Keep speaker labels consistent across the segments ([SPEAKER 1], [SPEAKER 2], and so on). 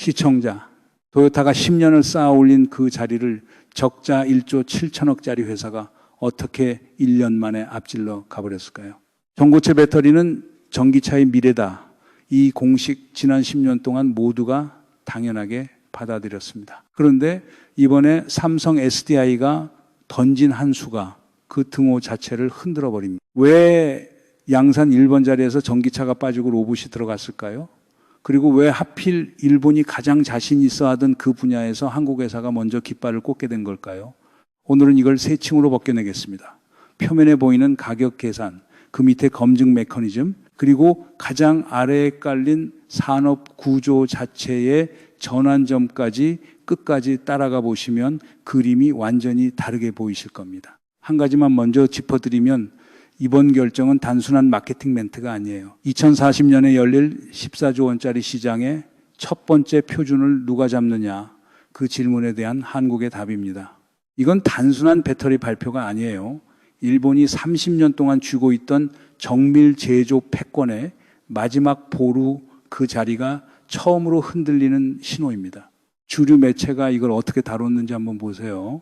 [SPEAKER 1] 시청자, 토요타가 10년을 쌓아 올린 그 자리를 적자 1조 7천억짜리 회사가 어떻게 1년 만에 앞질러 가버렸을까요? 전고체 배터리는 전기차의 미래다. 이 공식 지난 10년 동안 모두가 당연하게 받아들였습니다. 그런데 이번에 삼성 SDI가 던진 한 수가 그 등호 자체를 흔들어 버립니다. 왜 양산 1번 자리에서 전기차가 빠지고 로봇이 들어갔을까요? 그리고 왜 하필 일본이 가장 자신 있어 하던 그 분야에서 한국 회사가 먼저 깃발을 꽂게 된 걸까요? 오늘은 이걸 세 층으로 벗겨내겠습니다. 표면에 보이는 가격 계산, 그 밑에 검증 메커니즘, 그리고 가장 아래에 깔린 산업 구조 자체의 전환점까지 끝까지 따라가 보시면 그림이 완전히 다르게 보이실 겁니다. 한 가지만 먼저 짚어드리면 이번 결정은 단순한 마케팅 멘트가 아니에요. 2040년에 열릴 14조 원짜리 시장의 첫 번째 표준을 누가 잡느냐, 그 질문에 대한 한국의 답입니다. 이건 단순한 배터리 발표가 아니에요. 일본이 30년 동안 쥐고 있던 정밀 제조 패권의 마지막 보루, 그 자리가 처음으로 흔들리는 신호입니다. 주류 매체가 이걸 어떻게 다뤘는지 한번 보세요.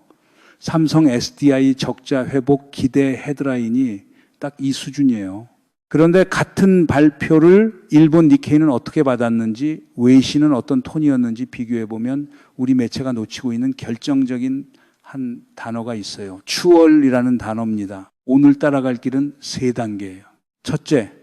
[SPEAKER 1] 삼성 SDI 적자 회복 기대 헤드라인이 딱 이 수준이에요. 그런데 같은 발표를 일본 니케이는 어떻게 받았는지, 외신은 어떤 톤이었는지 비교해보면 우리 매체가 놓치고 있는 결정적인 한 단어가 있어요. 추월이라는 단어입니다. 오늘 따라갈 길은 세 단계예요. 첫째,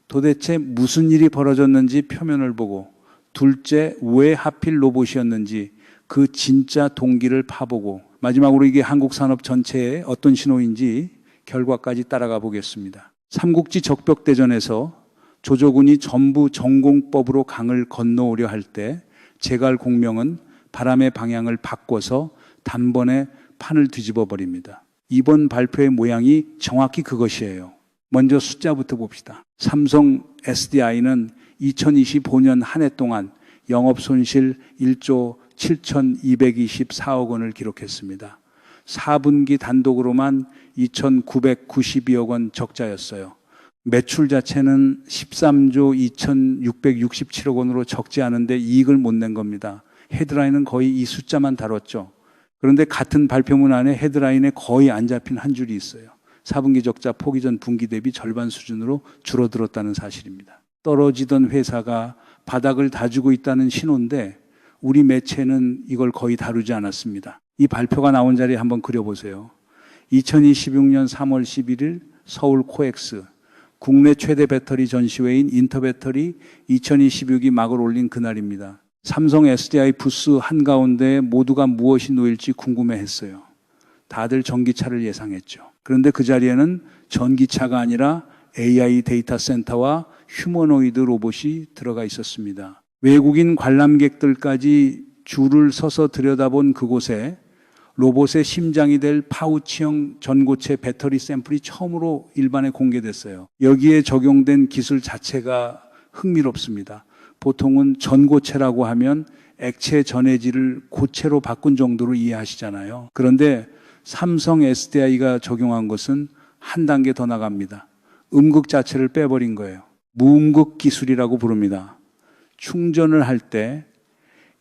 [SPEAKER 1] 도대체 무슨 일이 벌어졌는지 표면을 보고, 둘째, 왜 하필 로봇이었는지 그 진짜 동기를 파보고, 마지막으로 이게 한국 산업 전체에 어떤 신호인지 결과까지 따라가 보겠습니다. 삼국지 적벽대전에서 조조군이 전부 전공법으로 강을 건너오려 할 때 제갈공명은 바람의 방향을 바꿔서 단번에 판을 뒤집어 버립니다. 이번 발표의 모양이 정확히 그것이에요. 먼저 숫자부터 봅시다. 삼성 SDI는 2025년 한 해 동안 영업손실 1조 7,224억 원을 기록했습니다. 4분기 단독으로만 2,992억 원 적자였어요. 매출 자체는 13조 2,667억 원으로 적지 않은데 이익을 못 낸 겁니다. 헤드라인은 거의 이 숫자만 다뤘죠. 그런데 같은 발표문 안에 헤드라인에 거의 안 잡힌 한 줄이 있어요. 4분기 적자 포기 전 분기 대비 절반 수준으로 줄어들었다는 사실입니다. 떨어지던 회사가 바닥을 다지고 있다는 신호인데 우리 매체는 이걸 거의 다루지 않았습니다. 이 발표가 나온 자리에 한번 그려보세요. 2026년 3월 11일 서울 코엑스 국내 최대 배터리 전시회인 인터배터리 2026이 막을 올린 그날입니다. 삼성 SDI 부스 한가운데에 모두가 무엇이 놓일지 궁금해했어요. 다들 전기차를 예상했죠. 그런데 그 자리에는 전기차가 아니라 AI 데이터 센터와 휴머노이드 로봇이 들어가 있었습니다. 외국인 관람객들까지 줄을 서서 들여다본 그곳에 로봇의 심장이 될 파우치형 전고체 배터리 샘플이 처음으로 일반에 공개됐어요. 여기에 적용된 기술 자체가 흥미롭습니다. 보통은 전고체라고 하면 액체 전해질을 고체로 바꾼 정도로 이해하시잖아요. 그런데 삼성 SDI가 적용한 것은 한 단계 더 나갑니다. 음극 자체를 빼버린 거예요. 무음극 기술이라고 부릅니다. 충전을 할 때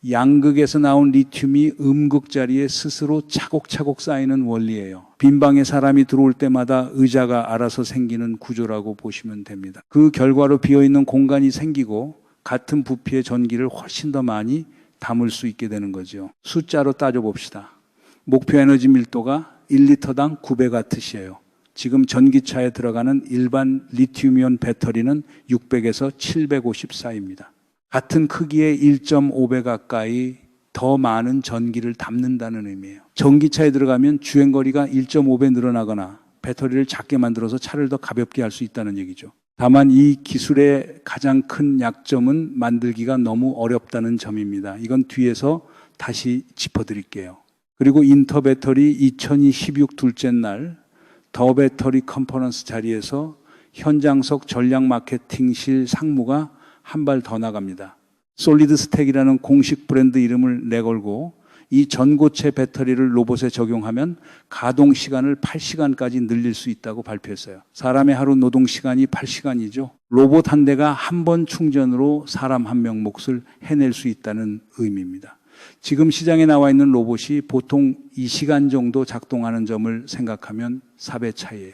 [SPEAKER 1] 양극에서 나온 리튬이 음극 자리에 스스로 차곡차곡 쌓이는 원리예요. 빈방에 사람이 들어올 때마다 의자가 알아서 생기는 구조라고 보시면 됩니다. 그 결과로 비어있는 공간이 생기고 같은 부피의 전기를 훨씬 더 많이 담을 수 있게 되는 거죠. 숫자로 따져봅시다. 목표 에너지 밀도가 1리터당 900와트시예요. 지금 전기차에 들어가는 일반 리튬이온 배터리는 600에서 754입니다. 같은 크기의 1.5배 가까이 더 많은 전기를 담는다는 의미예요. 전기차에 들어가면 주행거리가 1.5배 늘어나거나 배터리를 작게 만들어서 차를 더 가볍게 할 수 있다는 얘기죠. 다만 이 기술의 가장 큰 약점은 만들기가 너무 어렵다는 점입니다. 이건 뒤에서 다시 짚어드릴게요. 그리고 인터배터리 2026 둘째 날 더 배터리 컨퍼런스 자리에서 현장석 전략 마케팅실 상무가 한 발 더 나갑니다. 솔리드 스택이라는 공식 브랜드 이름을 내걸고 이 전고체 배터리를 로봇에 적용하면 가동 시간을 8시간까지 늘릴 수 있다고 발표했어요. 사람의 하루 노동 시간이 8시간이죠. 로봇 한 대가 한 번 충전으로 사람 한 명 몫을 해낼 수 있다는 의미입니다. 지금 시장에 나와 있는 로봇이 보통 2시간 정도 작동하는 점을 생각하면 4배 차이예요.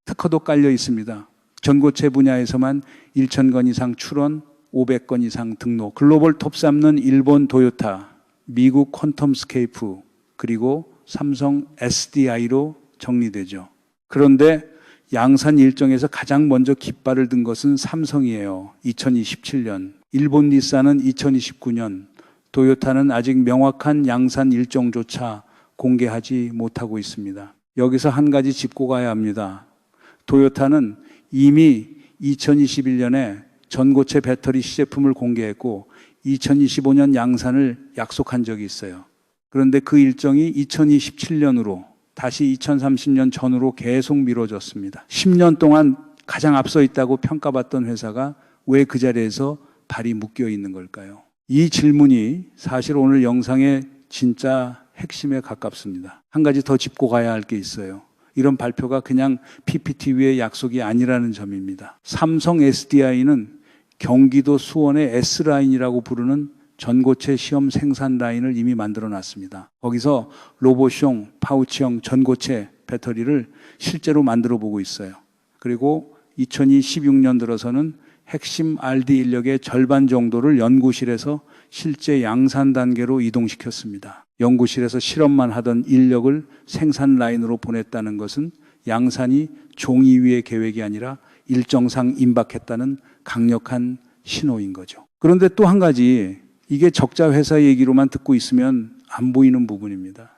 [SPEAKER 1] 특허도 깔려 있습니다. 전고체 분야에서만 1,000건 이상 출원, 500건 이상 등록. 글로벌 톱 삼는 일본 도요타, 미국 퀀텀스케이프, 그리고 삼성 SDI로 정리되죠. 그런데 양산 일정에서 가장 먼저 깃발을 든 것은 삼성이에요. 2027년. 일본 닛산은 2029년. 도요타는 아직 명확한 양산 일정조차 공개하지 못하고 있습니다. 여기서 한 가지 짚고 가야 합니다. 도요타는 이미 2021년에 전고체 배터리 시제품을 공개했고 2025년 양산을 약속한 적이 있어요. 그런데 그 일정이 2027년으로 다시 2030년 전으로 계속 미뤄졌습니다. 10년 동안 가장 앞서 있다고 평가받던 회사가 왜 그 자리에서 발이 묶여 있는 걸까요? 이 질문이 사실 오늘 영상의 진짜 핵심에 가깝습니다. 한 가지 더 짚고 가야 할 게 있어요. 이런 발표가 그냥 PPT 위의 약속이 아니라는 점입니다. 삼성 SDI는 경기도 수원의 S라인이라고 부르는 전고체 시험 생산 라인을 이미 만들어 놨습니다. 거기서 로봇형, 파우치형 전고체 배터리를 실제로 만들어 보고 있어요. 그리고 2016년 들어서는 핵심 R&D 인력의 절반 정도를 연구실에서 실제 양산 단계로 이동시켰습니다. 연구실에서 실험만 하던 인력을 생산 라인으로 보냈다는 것은 양산이 종이 위의 계획이 아니라 일정상 임박했다는 강력한 신호인 거죠. 그런데 또 한 가지, 이게 적자 회사 얘기로만 듣고 있으면 안 보이는 부분입니다.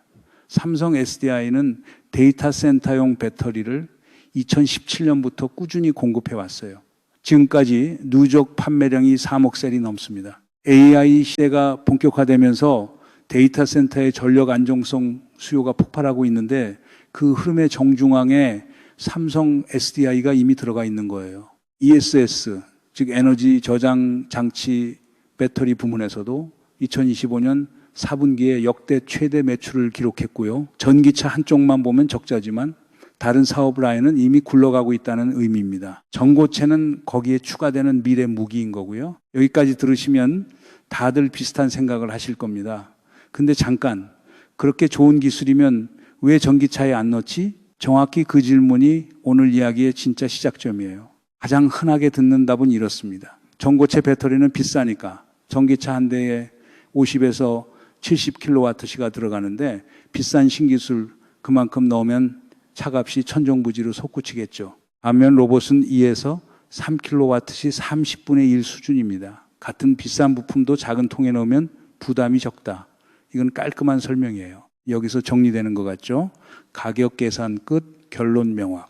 [SPEAKER 1] 삼성 SDI는 데이터 센터용 배터리를 2017년부터 꾸준히 공급해 왔어요. 지금까지 누적 판매량이 3억 셀이 넘습니다. AI 시대가 본격화되면서 데이터 센터의 전력 안정성 수요가 폭발하고 있는데 그 흐름의 정중앙에 삼성 SDI가 이미 들어가 있는 거예요. ESS, 즉 에너지 저장 장치 배터리 부문에서도 2025년 4분기에 역대 최대 매출을 기록했고요. 전기차 한쪽만 보면 적자지만 다른 사업 라인은 이미 굴러가고 있다는 의미입니다. 전고체는 거기에 추가되는 미래 무기인 거고요. 여기까지 들으시면 다들 비슷한 생각을 하실 겁니다. 근데 잠깐, 그렇게 좋은 기술이면 왜 전기차에 안 넣지? 정확히 그 질문이 오늘 이야기의 진짜 시작점이에요. 가장 흔하게 듣는 답은 이렇습니다. 전고체 배터리는 비싸니까 전기차 한 대에 50에서 70kWh가 들어가는데 비싼 신기술 그만큼 넣으면 차값이 천정부지로 솟구치겠죠. 반면 로봇은 2에서 3kWh 30분의 1 수준입니다. 같은 비싼 부품도 작은 통에 넣으면 부담이 적다. 이건 깔끔한 설명이에요. 여기서 정리되는 것 같죠? 가격 계산 끝, 결론 명확.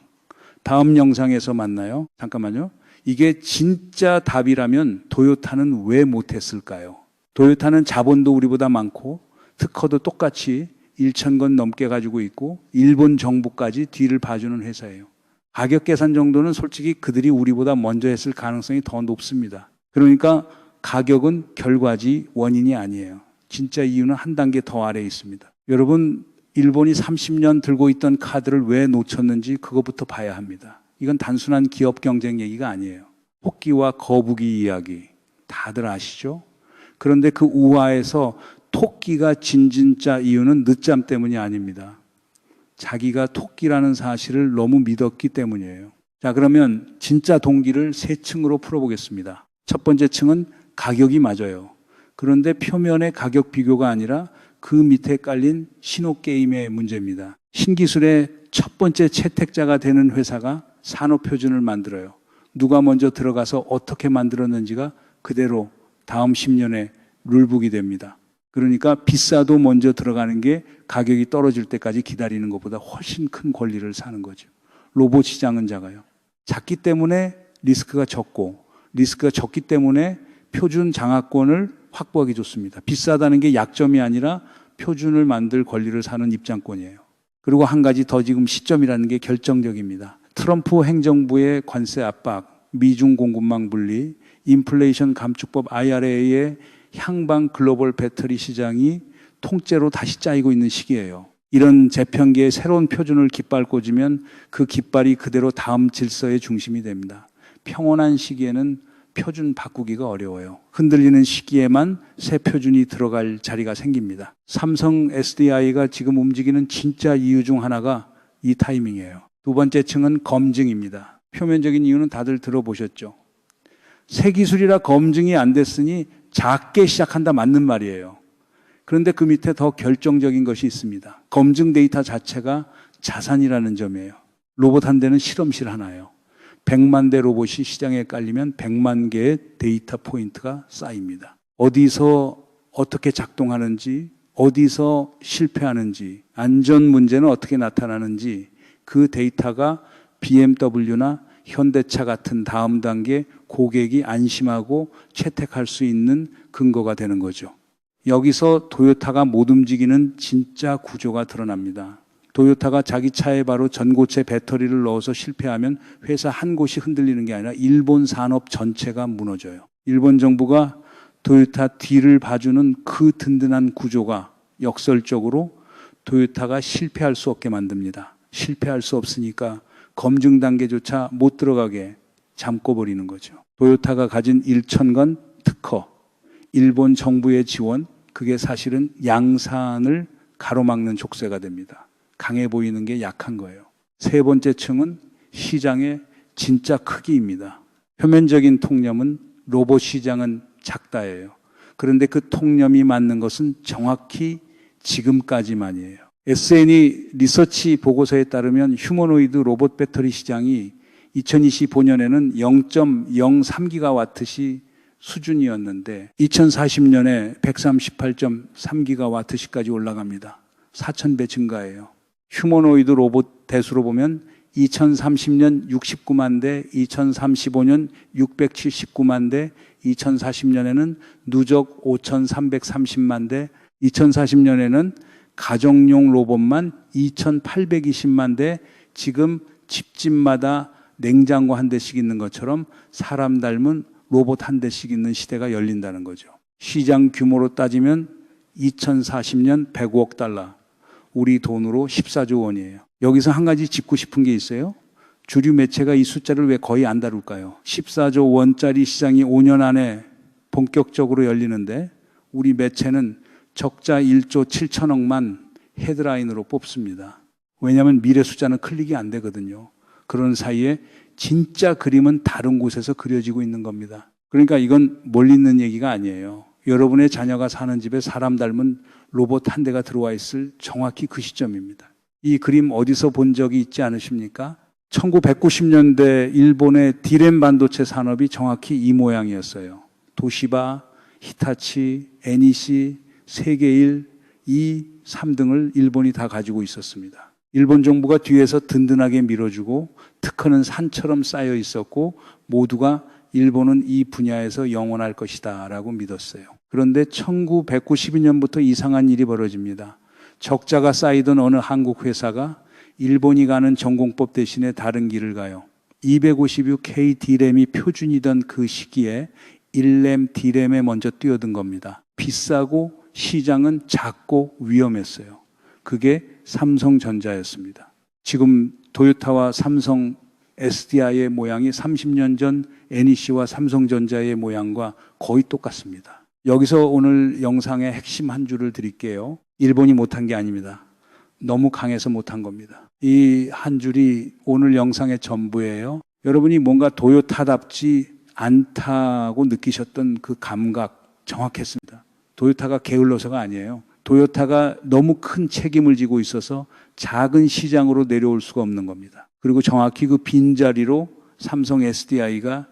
[SPEAKER 1] 다음 영상에서 만나요. 잠깐만요. 이게 진짜 답이라면 도요타는 왜 못했을까요? 도요타는 자본도 우리보다 많고 특허도 똑같이 1,000건 넘게 가지고 있고 일본 정부까지 뒤를 봐주는 회사예요. 가격 계산 정도는 솔직히 그들이 우리보다 먼저 했을 가능성이 더 높습니다. 그러니까 가격은 결과지 원인이 아니에요. 진짜 이유는 한 단계 더 아래에 있습니다. 여러분, 일본이 30년 들고 있던 카드를 왜 놓쳤는지 그것부터 봐야 합니다. 이건 단순한 기업 경쟁 얘기가 아니에요. 토끼와 거북이 이야기 다들 아시죠? 그런데 그 우화에서 토끼가 진짜 이유는 늦잠 때문이 아닙니다. 자기가 토끼라는 사실을 너무 믿었기 때문이에요. 자, 그러면 진짜 동기를 세 층으로 풀어보겠습니다. 첫 번째 층은 가격이 맞아요. 그런데 표면의 가격 비교가 아니라 그 밑에 깔린 신호 게임의 문제입니다. 신기술의 첫 번째 채택자가 되는 회사가 산업표준을 만들어요. 누가 먼저 들어가서 어떻게 만들었는지가 그대로 다음 10년에 룰북이 됩니다. 그러니까 비싸도 먼저 들어가는 게 가격이 떨어질 때까지 기다리는 것보다 훨씬 큰 권리를 사는 거죠. 로봇 시장은 작아요. 작기 때문에 리스크가 적고 리스크가 적기 때문에 표준 장악권을 확보하기 좋습니다. 비싸다는 게 약점이 아니라 표준을 만들 권리를 사는 입장권이에요. 그리고 한 가지 더 지금 시점이라는 게 결정적입니다. 트럼프 행정부의 관세 압박, 미중 공급망 분리, 인플레이션 감축법 IRA의 향방 글로벌 배터리 시장이 통째로 다시 짜이고 있는 시기예요. 이런 재편계의 새로운 표준을 깃발 꽂으면 그 깃발이 그대로 다음 질서의 중심이 됩니다. 평온한 시기에는 표준 바꾸기가 어려워요. 흔들리는 시기에만 새 표준이 들어갈 자리가 생깁니다. 삼성 SDI가 지금 움직이는 진짜 이유 중 하나가 이 타이밍이에요. 두 번째 층은 검증입니다. 표면적인 이유는 다들 들어보셨죠. 새 기술이라 검증이 안 됐으니 작게 시작한다 맞는 말이에요. 그런데 그 밑에 더 결정적인 것이 있습니다. 검증 데이터 자체가 자산이라는 점이에요. 로봇 한 대는 실험실 하나예요. 100만 대 로봇이 시장에 깔리면 100만 개의 데이터 포인트가 쌓입니다. 어디서 어떻게 작동하는지, 어디서 실패하는지, 안전 문제는 어떻게 나타나는지 그 데이터가 BMW나 현대차 같은 다음 단계 고객이 안심하고 채택할 수 있는 근거가 되는 거죠. 여기서 도요타가 못 움직이는 진짜 구조가 드러납니다. 도요타가 자기 차에 바로 전고체 배터리를 넣어서 실패하면 회사 한 곳이 흔들리는 게 아니라 일본 산업 전체가 무너져요. 일본 정부가 도요타 뒤를 봐주는 그 든든한 구조가 역설적으로 도요타가 실패할 수 없게 만듭니다. 실패할 수 없으니까 검증 단계조차 못 들어가게 잠궈버리는 거죠. 도요타가 가진 1,000건 특허, 일본 정부의 지원, 그게 사실은 양산을 가로막는 족쇄가 됩니다. 강해 보이는 게 약한 거예요. 세 번째 층은 시장의 진짜 크기입니다. 표면적인 통념은 로봇 시장은 작다예요. 그런데 그 통념이 맞는 것은 정확히 지금까지만이에요. SNE 리서치 보고서에 따르면 휴머노이드 로봇 배터리 시장이 2025년에는 0.03기가와트시 수준이었는데 2040년에 138.3기가와트시까지 올라갑니다. 4,000배 증가해요. 휴머노이드 로봇 대수로 보면 2030년 69만 대, 2035년 679만 대, 2040년에는 누적 5,330만 대, 2040년에는 가정용 로봇만 2,820만 대, 지금 집집마다 냉장고 한 대씩 있는 것처럼 사람 닮은 로봇 한 대씩 있는 시대가 열린다는 거죠. 시장 규모로 따지면 2040년 105억 달러, 우리 돈으로 14조 원이에요. 여기서 한 가지 짚고 싶은 게 있어요. 주류 매체가 이 숫자를 왜 거의 안 다룰까요? 14조 원짜리 시장이 5년 안에 본격적으로 열리는데 우리 매체는 적자 1조 7천억만 헤드라인으로 뽑습니다. 왜냐하면 미래 숫자는 클릭이 안 되거든요. 그런 사이에 진짜 그림은 다른 곳에서 그려지고 있는 겁니다. 그러니까 이건 멀리 있는 얘기가 아니에요. 여러분의 자녀가 사는 집에 사람 닮은 로봇 한 대가 들어와 있을 정확히 그 시점입니다. 이 그림 어디서 본 적이 있지 않으십니까? 1990년대 일본의 디램 반도체 산업이 정확히 이 모양이었어요. 도시바, 히타치, NEC, 세계일, 이 3등을 일본이 다 가지고 있었습니다. 일본 정부가 뒤에서 든든하게 밀어주고 특허는 산처럼 쌓여 있었고 모두가 일본은 이 분야에서 영원할 것이다 라고 믿었어요. 그런데 1992년부터 이상한 일이 벌어집니다. 적자가 쌓이던 어느 한국 회사가 일본이 가는 전공법 대신에 다른 길을 가요. 256K D램이 표준이던 그 시기에 1램 D램에 먼저 뛰어든 겁니다. 비싸고 시장은 작고 위험했어요. 그게 삼성전자였습니다. 지금 도요타와 삼성 SDI의 모양이 30년 전 NEC와 삼성전자의 모양과 거의 똑같습니다. 여기서 오늘 영상의 핵심 한 줄을 드릴게요. 일본이 못한 게 아닙니다. 너무 강해서 못한 겁니다. 이 한 줄이 오늘 영상의 전부예요. 여러분이 뭔가 도요타답지 않다고 느끼셨던 그 감각 정확했습니다. 도요타가 게을러서가 아니에요. 도요타가 너무 큰 책임을 지고 있어서 작은 시장으로 내려올 수가 없는 겁니다. 그리고 정확히 그 빈자리로 삼성 SDI가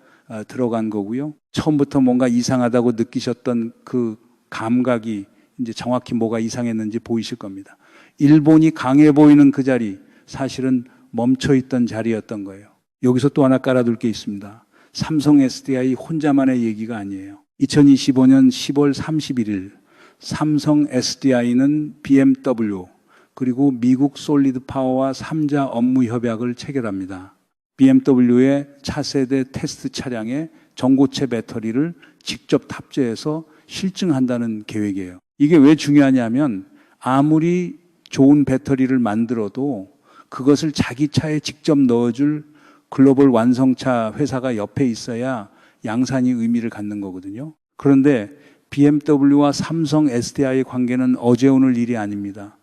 [SPEAKER 1] 들어간 거고요. 처음부터 뭔가 이상하다고 느끼셨던 그 감각이 이제 정확히 뭐가 이상했는지 보이실 겁니다. 일본이 강해 보이는 그 자리, 사실은 멈춰있던 자리였던 거예요. 여기서 또 하나 깔아둘 게 있습니다. 삼성 SDI 혼자만의 얘기가 아니에요. 2025년 10월 31일 삼성 SDI는 BMW 그리고 미국 솔리드 파워와 3자 업무 협약을 체결합니다. BMW의 차세대 테스트 차량에 전고체 배터리를 직접 탑재해서 실증한다는 계획이에요. 이게 왜 중요하냐면 아무리 좋은 배터리를 만들어도 그것을 자기 차에 직접 넣어줄 글로벌 완성차 회사가 옆에 있어야 양산이 의미를 갖는 거거든요. 그런데 BMW와 삼성 SDI의 관계는 어제 오늘 일이 아닙니다.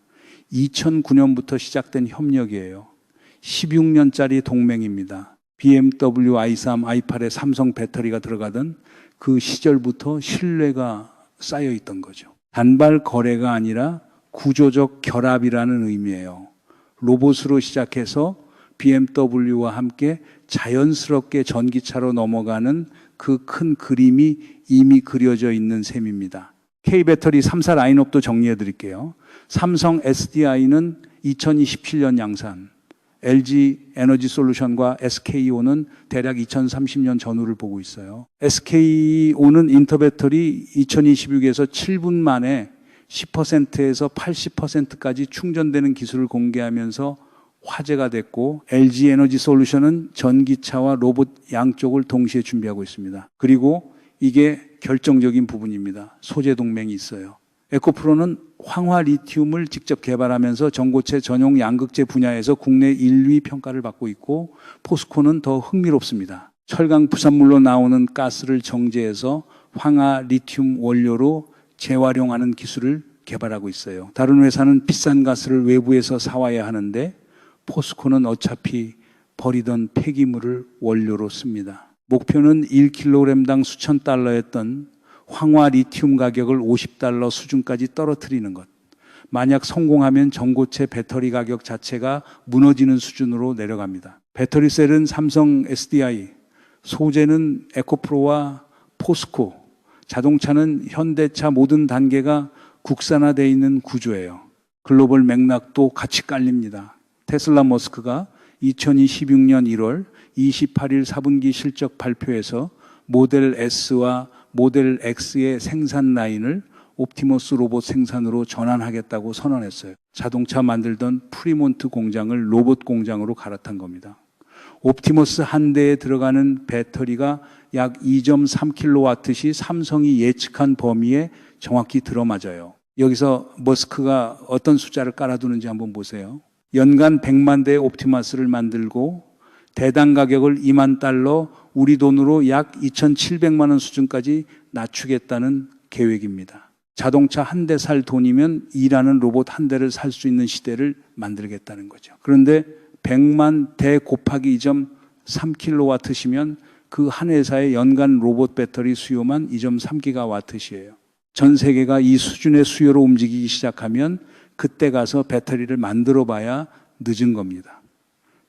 [SPEAKER 1] 2009년부터 시작된 협력이에요. 16년짜리 동맹입니다. BMW i3, i8에 삼성 배터리가 들어가던 그 시절부터 신뢰가 쌓여 있던 거죠. 단발 거래가 아니라 구조적 결합이라는 의미예요. 로봇으로 시작해서 BMW와 함께 자연스럽게 전기차로 넘어가는 그 큰 그림이 이미 그려져 있는 셈입니다. K배터리 3사 라인업도 정리해 드릴게요. 삼성 SDI는 2027년 양산, LG 에너지 솔루션과 SKO는 대략 2030년 전후를 보고 있어요. SKO는 인터배터리 2026에서 7분 만에 10%에서 80%까지 충전되는 기술을 공개하면서 화제가 됐고, LG 에너지 솔루션은 전기차와 로봇 양쪽을 동시에 준비하고 있습니다. 그리고 이게 결정적인 부분입니다. 소재 동맹이 있어요. 에코프로는 황화 리튬을 직접 개발하면서 전고체 전용 양극재 분야에서 국내 1위 평가를 받고 있고, 포스코는 더 흥미롭습니다. 철강 부산물로 나오는 가스를 정제해서 황화 리튬 원료로 재활용하는 기술을 개발하고 있어요. 다른 회사는 비싼 가스를 외부에서 사와야 하는데 포스코는 어차피 버리던 폐기물을 원료로 씁니다. 목표는 1kg당 수천 달러였던 황화 리튬 가격을 $50 수준까지 떨어뜨리는 것. 만약 성공하면 전고체 배터리 가격 자체가 무너지는 수준으로 내려갑니다. 배터리 셀은 삼성 SDI, 소재는 에코프로와 포스코, 자동차는 현대차 모든 단계가 국산화되어 있는 구조예요. 글로벌 맥락도 같이 깔립니다. 테슬라 머스크가 2026년 1월 28일 4분기 실적 발표에서 모델 S와 모델 X의 생산 라인을 옵티머스 로봇 생산으로 전환하겠다고 선언했어요. 자동차 만들던 프리몬트 공장을 로봇 공장으로 갈아탄 겁니다. 옵티머스 한 대에 들어가는 배터리가 약 2.3kW시 삼성이 예측한 범위에 정확히 들어맞아요. 여기서 머스크가 어떤 숫자를 깔아두는지 한번 보세요. 연간 100만 대의 옵티머스를 만들고 대당 가격을 $20,000, 우리 돈으로 약 2,700만 원 수준까지 낮추겠다는 계획입니다. 자동차 한 대 살 돈이면 일하는 로봇 한 대를 살 수 있는 시대를 만들겠다는 거죠. 그런데 100만 대 곱하기 2.3kW시면 그 한 회사의 연간 로봇 배터리 수요만 2.3GW시예요. 전 세계가 이 수준의 수요로 움직이기 시작하면 그때 가서 배터리를 만들어 봐야 늦은 겁니다.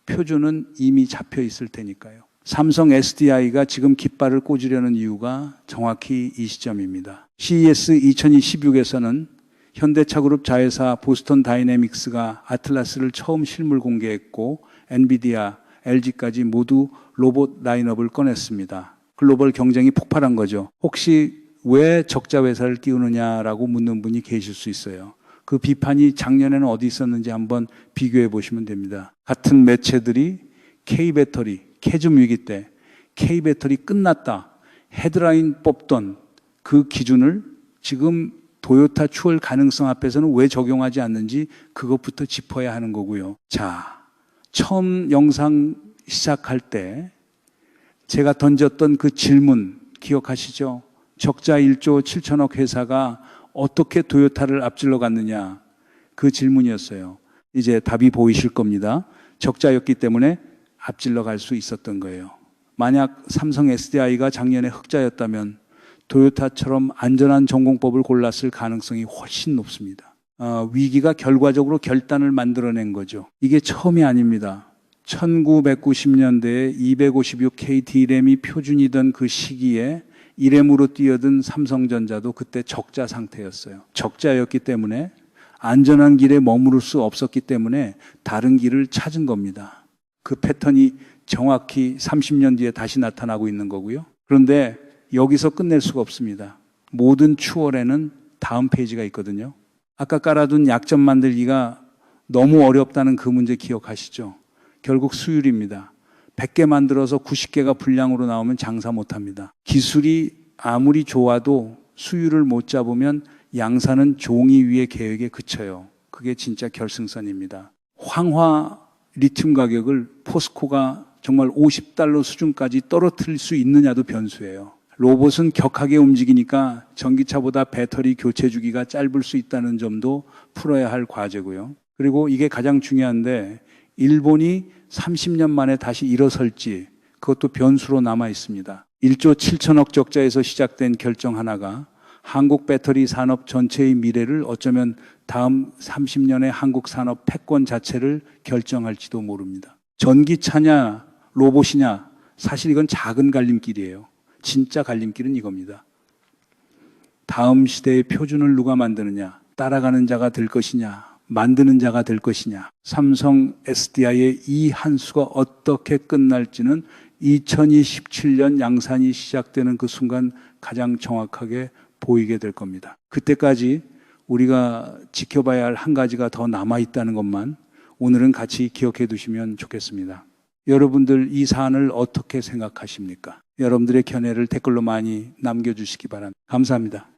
[SPEAKER 1] 표준은 이미 잡혀 있을 테니까요. 삼성 SDI가 지금 깃발을 꽂으려는 이유가 정확히 이 시점입니다. CES 2026에서는 현대차 그룹 자회사 보스턴 다이내믹스가 아틀라스를 처음 실물 공개했고, 엔비디아, LG까지 모두 로봇 라인업을 꺼냈습니다. 글로벌 경쟁이 폭발한 거죠. 혹시 왜 적자 회사를 띄우느냐라고 묻는 분이 계실 수 있어요. 그 비판이 작년에는 어디 있었는지 한번 비교해 보시면 됩니다. 같은 매체들이 K배터리, 캐즘 위기 때 K배터리 끝났다, 헤드라인 뽑던 그 기준을 지금 도요타 추월 가능성 앞에서는 왜 적용하지 않는지 그것부터 짚어야 하는 거고요. 자, 처음 영상 시작할 때 제가 던졌던 그 질문 기억하시죠? 적자 1조 7천억 회사가 어떻게 도요타를 앞질러 갔느냐, 그 질문이었어요. 이제 답이 보이실 겁니다. 적자였기 때문에 앞질러 갈 수 있었던 거예요. 만약 삼성 SDI가 작년에 흑자였다면 도요타처럼 안전한 전공법을 골랐을 가능성이 훨씬 높습니다. 위기가 결과적으로 결단을 만들어낸 거죠. 이게 처음이 아닙니다. 1990년대에 256K D램이 표준이던 그 시기에 1M으로 뛰어든 삼성전자도 그때 적자 상태였어요. 적자였기 때문에 안전한 길에 머무를 수 없었기 때문에 다른 길을 찾은 겁니다. 그 패턴이 정확히 30년 뒤에 다시 나타나고 있는 거고요. 그런데 여기서 끝낼 수가 없습니다. 모든 추월에는 다음 페이지가 있거든요. 아까 깔아둔 약점 만들기가 너무 어렵다는 그 문제 기억하시죠? 결국 수율입니다. 100개 만들어서 90개가 불량으로 나오면 장사 못합니다. 기술이 아무리 좋아도 수율을 못 잡으면 양산은 종이 위의 계획에 그쳐요. 그게 진짜 결승선입니다. 황화 리튬 가격을 포스코가 정말 $50 수준까지 떨어뜨릴 수 있느냐도 변수예요. 로봇은 격하게 움직이니까 전기차보다 배터리 교체 주기가 짧을 수 있다는 점도 풀어야 할 과제고요. 그리고 이게 가장 중요한데 일본이 30년 만에 다시 일어설지 그것도 변수로 남아 있습니다. 1조 7천억 적자에서 시작된 결정 하나가 한국 배터리 산업 전체의 미래를 어쩌면 다음 30년의 한국 산업 패권 자체를 결정할지도 모릅니다. 전기차냐 로봇이냐 사실 이건 작은 갈림길이에요. 진짜 갈림길은 이겁니다. 다음 시대의 표준을 누가 만드느냐, 따라가는 자가 될 것이냐, 만드는 자가 될 것이냐. 삼성 SDI의 이 한 수가 어떻게 끝날지는 2027년 양산이 시작되는 그 순간 가장 정확하게 보이게 될 겁니다. 그때까지 우리가 지켜봐야 할 한 가지가 더 남아있다는 것만 오늘은 같이 기억해 두시면 좋겠습니다. 여러분들 이 사안을 어떻게 생각하십니까? 여러분들의 견해를 댓글로 많이 남겨주시기 바랍니다. 감사합니다.